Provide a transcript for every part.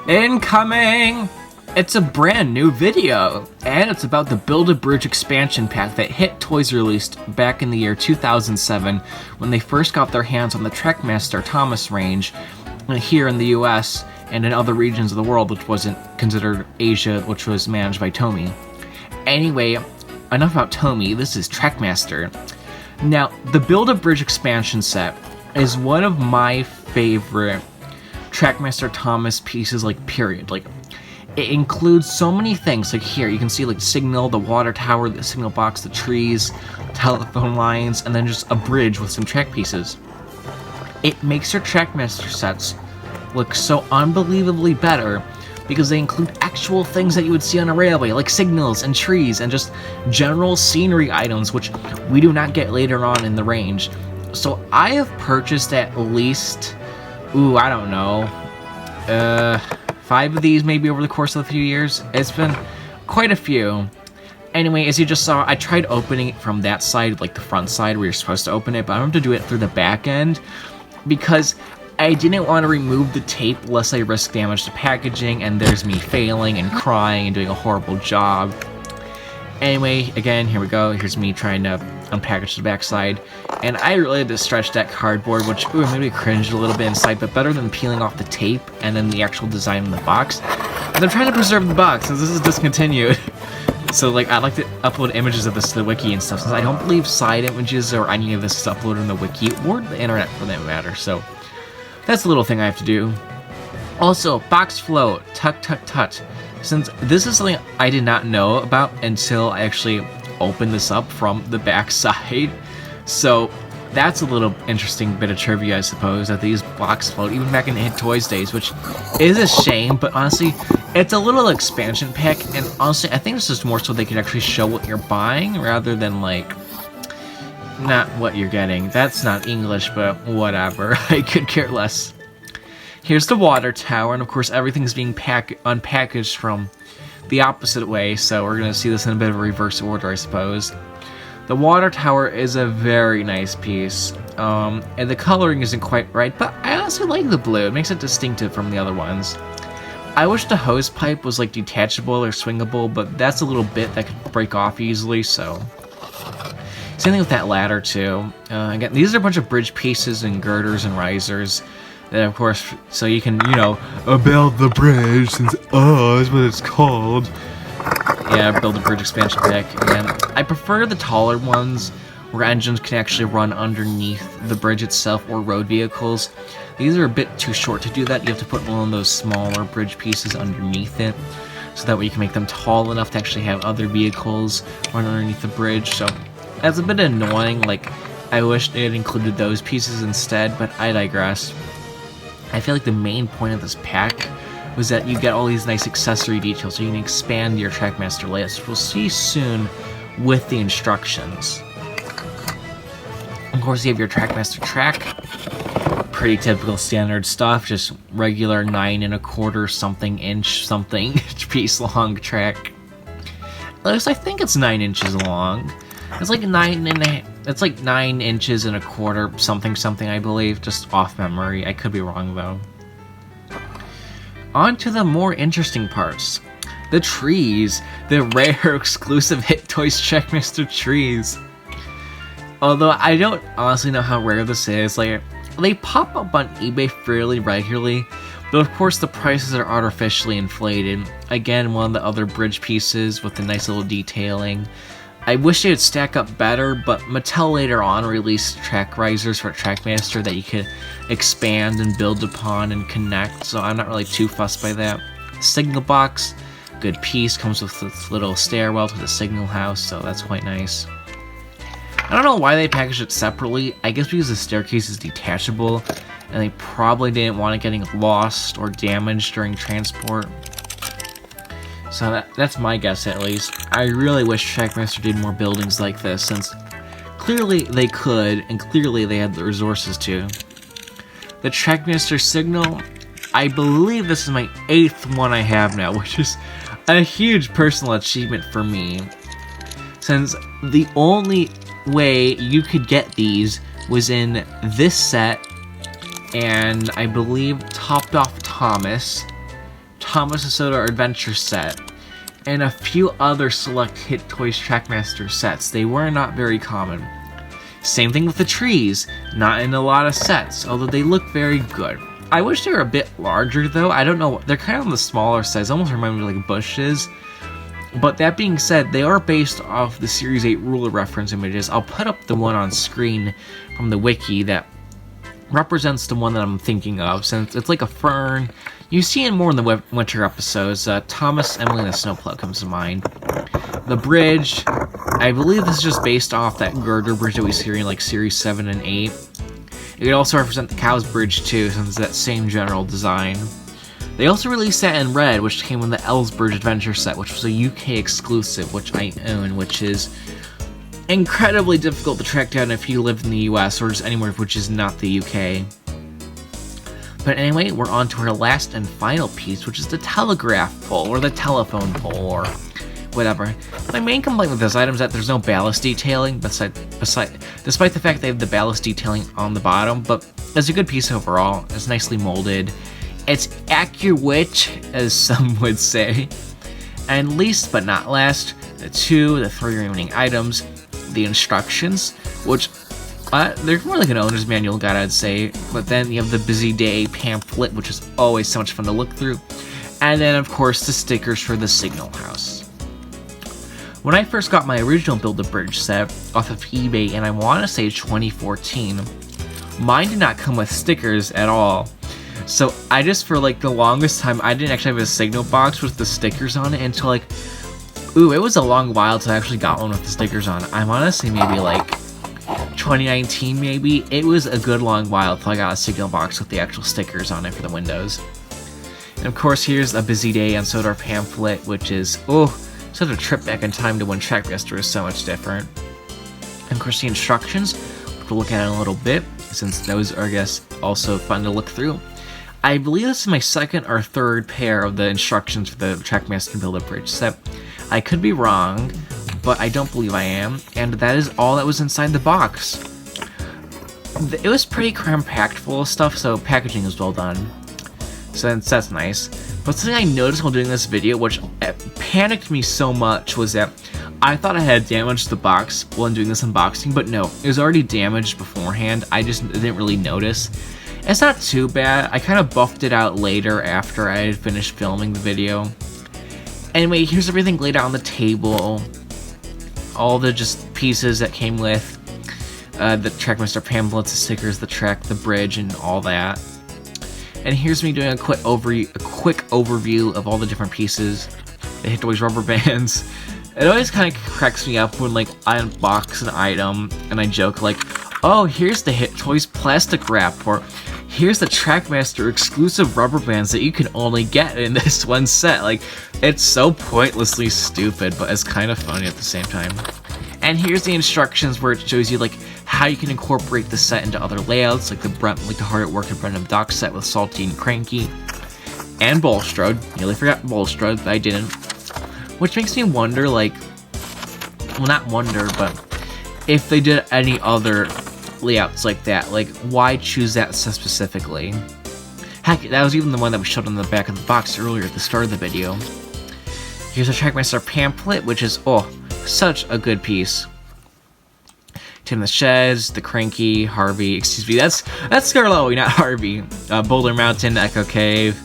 Incoming! It's a brand new video, and it's about the Build-A-Bridge expansion pack that Hit Toys released back in the year 2007 when they first got their hands on the Trackmaster Thomas range here in the US and in other regions of the world, which wasn't considered Asia, which was managed by Tomy. Anyway, enough about Tomy, this is Trackmaster. Now, the Build-A-Bridge expansion set is one of my favorite Trackmaster Thomas pieces, like, period. Like, it includes so many things. Like here, you can see like signal, the water tower, the signal box, the trees, telephone lines, and then just a bridge with some track pieces. It makes your Trackmaster sets look so unbelievably better because they include actual things that you would see on a railway, like signals and trees and just general scenery items, which we do not get later on in the range. So I have purchased at least, I don't know, 5 of these maybe over the course of a few years. It's been quite a few. Anyway, as you just saw, I tried opening it from that side, like the front side where you're supposed to open it, but I wanted to do it through the back end because I didn't want to remove the tape lest I risk damage to packaging, and there's me failing and crying and doing a horrible job. Anyway, again, here we go. Here's me trying to unpackage the backside, and I really had to stretch that cardboard, which made me cringe a little bit inside, but better than peeling off the tape and then the actual design in the box. And I'm trying to preserve the box since this is discontinued. So, like, I like to upload images of this to the wiki and stuff, since I don't believe side images or any of this is uploaded on the wiki or the internet for that matter. So that's the little thing I have to do. Also, box flow, tut. Since this is something I did not know about until I actually opened this up from the back side. So that's a little interesting bit of trivia, I suppose, that these box float even back in Hit Toys days, which is a shame, but honestly, it's a little expansion pack, and honestly, I think it's just more so they can actually show what you're buying rather than, like, not what you're getting. That's not English, but whatever. I could care less. Here's the water tower, and of course everything's being unpackaged from the opposite way, so we're going to see this in a bit of a reverse order, I suppose. The water tower is a very nice piece, and the coloring isn't quite right, but I honestly like the blue. It makes it distinctive from the other ones. I wish the hose pipe was like detachable or swingable, but that's a little bit that could break off easily, so... Same thing with that ladder, too. Again, these are a bunch of bridge pieces and girders and risers. And of course, so you can, build the bridge, since, that's what it's called. Yeah, build a bridge expansion pack. And I prefer the taller ones, where engines can actually run underneath the bridge itself, or road vehicles. These are a bit too short to do that. You have to put one of those smaller bridge pieces underneath it, so that way you can make them tall enough to actually have other vehicles run underneath the bridge. So that's a bit annoying. Like, I wish they had included those pieces instead, but I digress. I feel like the main point of this pack was that you get all these nice accessory details, so you can expand your Trackmaster layouts, which we'll see soon with the instructions. Of course, you have your Trackmaster track. Pretty typical standard stuff, just regular 9 1/4 something inch something piece long track. At least I think it's 9 inches long. It's like 9 inches and a quarter something, I believe, just off memory. I could be wrong though. On to the more interesting parts. The trees, the rare exclusive Hit Toys Trackmaster trees. Although I don't honestly know how rare this is. Like, they pop up on eBay fairly regularly, but of course the prices are artificially inflated. Again, one of the other bridge pieces with the nice little detailing. I wish they would stack up better, but Mattel later on released track risers for Trackmaster that you could expand and build upon and connect, so I'm not really too fussed by that. Signal box, good piece, comes with this little stairwell to the signal house, so that's quite nice. I don't know why they packaged it separately. I guess because the staircase is detachable, and they probably didn't want it getting lost or damaged during transport. So that's my guess, at least. I really wish Trackmaster did more buildings like this, since clearly they could, and clearly they had the resources to. The Trackmaster signal, I believe this is my 8th one I have now, which is a huge personal achievement for me, since the only way you could get these was in this set, and I believe Topped Off Thomas, Thomas and Soda Adventure set, and a few other select Hit Toys Trackmaster sets. They were not very common. Same thing with the trees, not in a lot of sets, although they look very good. I wish they were a bit larger though. I don't know, they're kind of on the smaller size, almost remind me of like bushes. But that being said, they are based off the Series 8 ruler reference images. I'll put up the one on screen from the wiki that represents the one that I'm thinking of, since it's like a fern. You see it more in the winter episodes. Thomas, Emily, and the Snowplow comes to mind. The bridge, I believe this is just based off that girder bridge that we see in like Series 7 and 8. It could also represent the Cow's Bridge too, since it's that same general design. They also released that in red, which came with the Ellsbridge Adventure set, which was a UK exclusive, which I own, which is incredibly difficult to track down if you live in the US or just anywhere which is not the UK. But anyway, we're on to our last and final piece, which is the telegraph pole, or the telephone pole, or whatever. My main complaint with this item is that there's no ballast detailing, despite the fact they have the ballast detailing on the bottom, but it's a good piece overall. It's nicely molded. It's accurate, as some would say. And least but not last, the three remaining items, the instructions, which they're more like an owner's manual guide, I'd say. But then you have the Busy Day pamphlet, which is always so much fun to look through. And then, of course, the stickers for the Signal House. When I first got my original Build-A-Bridge set off of eBay, and I want to say 2014, mine did not come with stickers at all. So I just, for like the longest time, I didn't actually have a signal box with the stickers on it until like, it was a long while till I actually got one with the stickers on. I want to say maybe like 2019 maybe. It was a good long while till I got a signal box with the actual stickers on it for the windows. And of course, here's a Busy Day and Soda pamphlet, which is, such a trip back in time to when Trackmaster was so much different. And of course, the instructions, which we'll look at in a little bit, since those are, I guess, also fun to look through. I believe this is my second or third pair of the instructions for the Trackmaster Build-A-Bridge set. I could be wrong, but I don't believe I am, and that is all that was inside the box. It was pretty cram-packed full of stuff, so packaging was well done. So that's nice. But something I noticed while doing this video, which panicked me so much, was that I thought I had damaged the box while doing this unboxing, but no, it was already damaged beforehand. I just didn't really notice. It's not too bad. I kind of buffed it out later after I had finished filming the video. Anyway, here's everything laid out on the table. All the just pieces that came with the Trackmaster pamphlets, the stickers, the track, the bridge, and all that. And here's me doing a quick overview of all the different pieces. The Hit Toys rubber bands. It always kind of cracks me up when like I unbox an item and I joke like, oh, here's the Hit Toys plastic wrap, or here's the Trackmaster exclusive rubber bands that you can only get in this one set. Like, it's so pointlessly stupid, but it's kind of funny at the same time. And here's the instructions where it shows you like how you can incorporate the set into other layouts, like the Hard at Work and Brenham Dock set with Salty and Cranky, and Bulstrode. Nearly forgot Bulstrode, but I didn't. Which makes me wonder, like, well, not wonder, but if they did any other layouts like that, like, why choose that set specifically? Heck, that was even the one that we showed on the back of the box earlier at the start of the video. Here's a Trackmaster pamphlet, which is, such a good piece. Tim the Sheds, the Cranky, Harvey, excuse me, that's Scarlowy, not Harvey. Boulder Mountain, Echo Cave,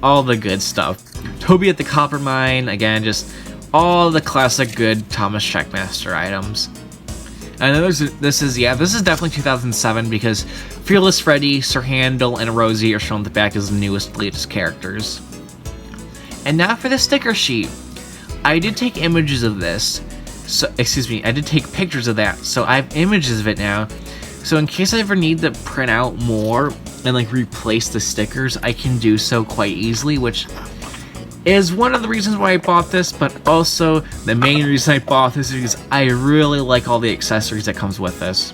all the good stuff. Toby at the Copper Mine, again, just all the classic good Thomas Trackmaster items. And then this is definitely 2007 because Fearless Freddy, Sir Handel, and Rosie are shown at the back as the latest characters. And now for the sticker sheet. I did take images of this. I did take pictures of that, so I have images of it now. So in case I ever need to print out more and like replace the stickers, I can do so quite easily, which is one of the reasons why I bought this, but also the main reason I bought this is because I really like all the accessories that comes with this.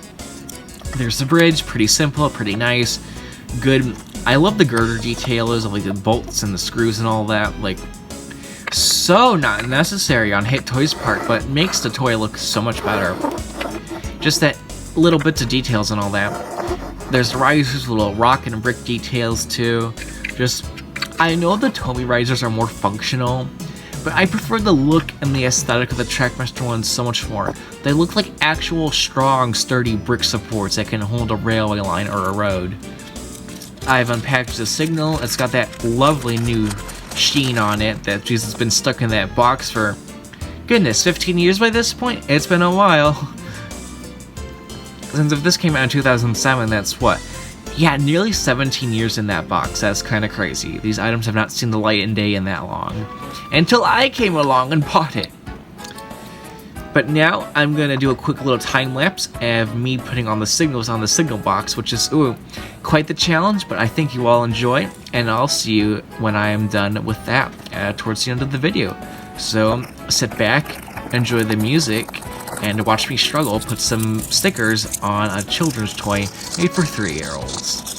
There's the bridge, pretty simple, pretty nice, good. I love the girder details of like the bolts and the screws and all that, like so not necessary on Hit Toys' part, but makes the toy look so much better. Just that little bits of details and all that. There's the risers, little rock and brick details too. Just I know the Tomy risers are more functional, but I prefer the look and the aesthetic of the Trackmaster ones so much more. They look like actual strong, sturdy brick supports that can hold a railway line or a road. I've unpacked the Signal. It's got that lovely new sheen on it that Jesus has been stuck in that box for, goodness, 15 years by this point? It's been a while. Since if this came out in 2007, that's what? Yeah, nearly 17 years in that box. That's kind of crazy. These items have not seen the light and day in that long. Until I came along and bought it. But now I'm going to do a quick little time lapse of me putting on the signals on the signal box, which is, quite the challenge, but I think you all enjoy, and I'll see you when I am done with that towards the end of the video. So sit back, enjoy the music, and watch me struggle put some stickers on a children's toy made for 3-year-olds.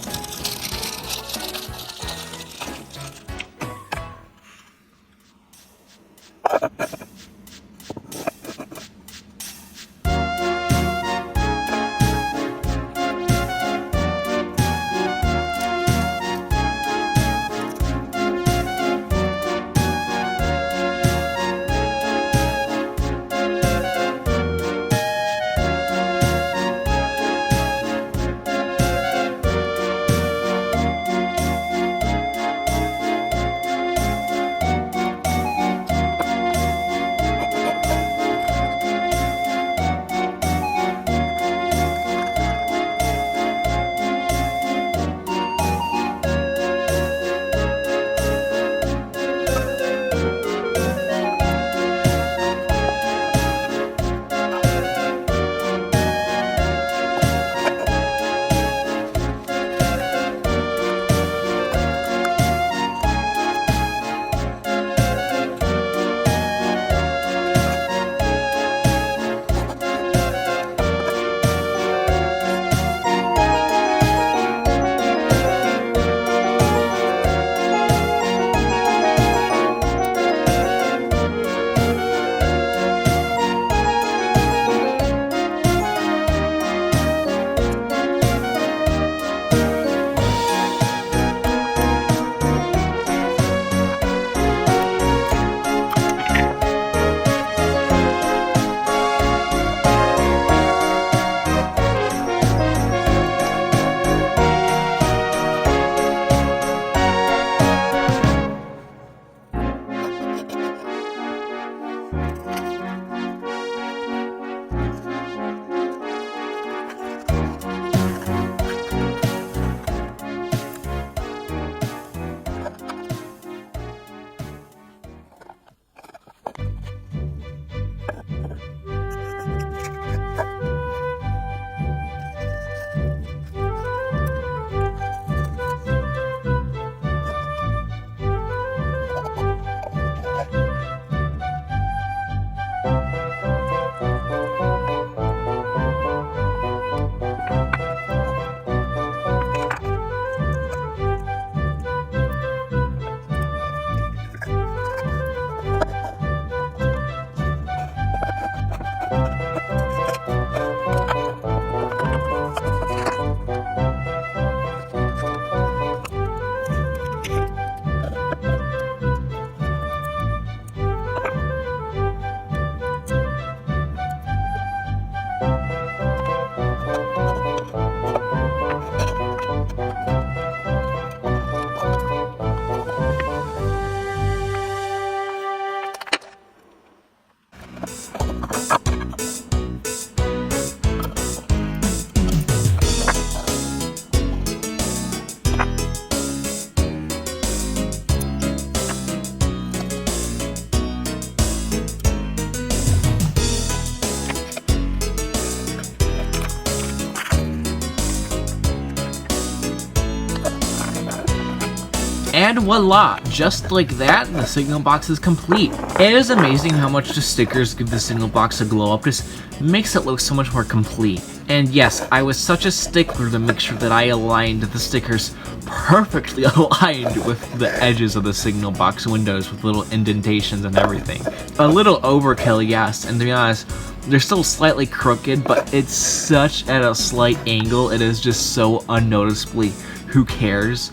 And voila! Just like that, the signal box is complete. It is amazing how much the stickers give the signal box a glow up, just makes it look so much more complete. And yes, I was such a stickler to make sure that I aligned the stickers perfectly aligned with the edges of the signal box windows with little indentations and everything. A little overkill, yes, and to be honest, they're still slightly crooked, but it's such at a slight angle, it is just so unnoticeably, who cares?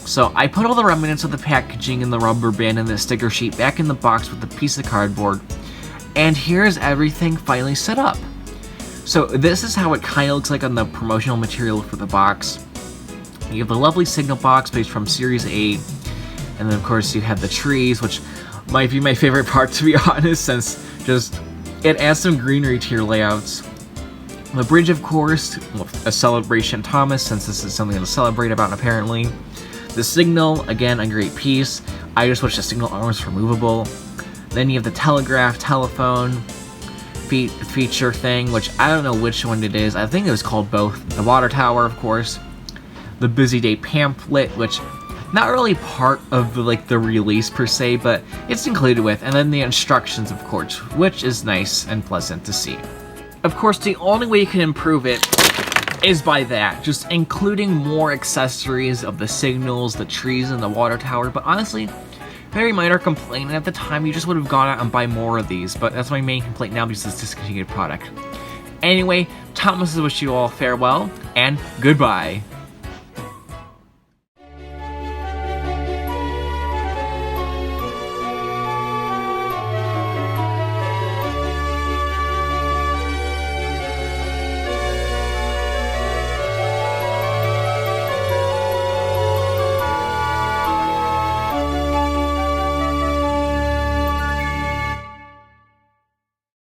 So I put all the remnants of the packaging and the rubber band and the sticker sheet back in the box with the piece of cardboard, and here's everything finally set up. So this is how it kind of looks like on the promotional material for the box. You have the lovely signal box based from Series 8, and then of course you have the trees, which might be my favorite part, to be honest, since just it adds some greenery to your layouts. The bridge, of course, a celebration Thomas, since this is something to celebrate about apparently. The signal, again, a great piece. I just wish the signal arms were movable. Then you have the telegraph, telephone feature thing, which I don't know which one it is. I think it was called both. The water tower, of course. The busy day pamphlet, which not really part of the release per se, but it's included with. And then the instructions, of course, which is nice and pleasant to see. Of course, the only way you can improve it is by that, just including more accessories of the signals, the trees, and the water tower. But honestly, very minor complaint, and at the time you just would have gone out and buy more of these, but that's my main complaint now because it's a discontinued product. Anyway, Thomas wishes you all farewell, and goodbye.